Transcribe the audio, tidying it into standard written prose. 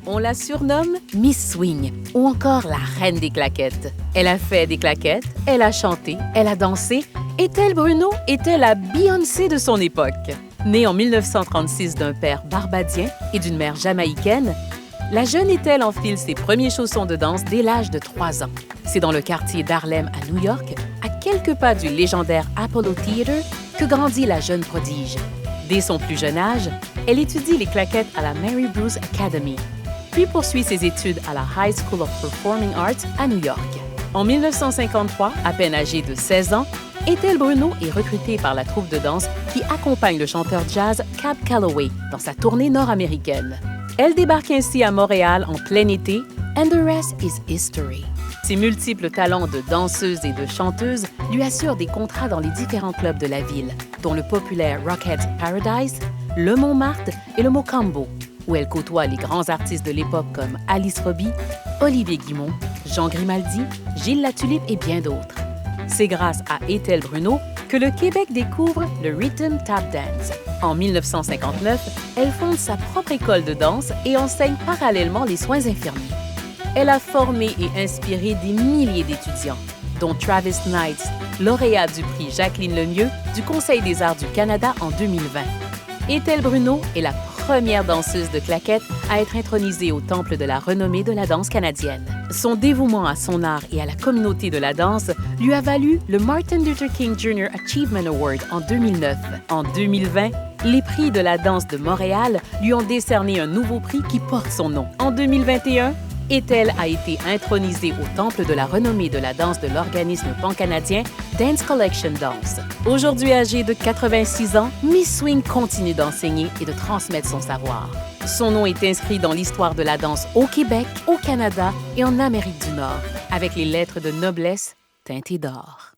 On la surnomme Miss Swing ou encore la reine des claquettes. Elle a fait des claquettes, elle a chanté, elle a dansé. Ethel Bruno était la Beyoncé de son époque. Née en 1936 d'un père barbadien et d'une mère jamaïcaine, la jeune Ethel enfile ses premiers chaussons de danse dès l'âge de 3 ans. C'est dans le quartier d'Harlem à New York, à quelques pas du légendaire Apollo Theater, que grandit la jeune prodige. Dès son plus jeune âge, elle étudie les claquettes à la Mary Bruce Academy, puis poursuit ses études à la High School of Performing Arts à New York. En 1953, à peine âgée de 16 ans, Ethel Bruno est recrutée par la troupe de danse qui accompagne le chanteur jazz Cab Calloway dans sa tournée nord-américaine. Elle débarque ainsi à Montréal en plein été, and the rest is history. Ses multiples talents de danseuse et de chanteuse lui assurent des contrats dans les différents clubs de la ville, dont le populaire Rockhead Paradise, le Montmartre et le Mocambo, où elle côtoie les grands artistes de l'époque comme Alice Robbie, Olivier Guimond, Jean Grimaldi, Gilles Latulippe et bien d'autres. C'est grâce à Ethel Bruno que le Québec découvre le Rhythm Tap Dance. En 1959, elle fonde sa propre école de danse et enseigne parallèlement les soins infirmiers. Elle a formé et inspiré des milliers d'étudiants, dont Travis Knight, lauréat du prix Jacqueline Lemieux du Conseil des arts du Canada en 2020. Ethel Bruno est la première danseuse de claquettes à être intronisée au temple de la renommée de la danse canadienne. Son dévouement à son art et à la communauté de la danse lui a valu le Martin Luther King Jr. Achievement Award en 2009. En 2020, les prix de la danse de Montréal lui ont décerné un nouveau prix qui porte son nom. En 2021, Ethel a été intronisée au temple de la renommée de la danse de l'organisme pan-canadien Dance Collection Dance. Aujourd'hui âgée de 86 ans, Miss Swing continue d'enseigner et de transmettre son savoir. Son nom est inscrit dans l'histoire de la danse au Québec, au Canada et en Amérique du Nord, avec les lettres de noblesse teintées d'or.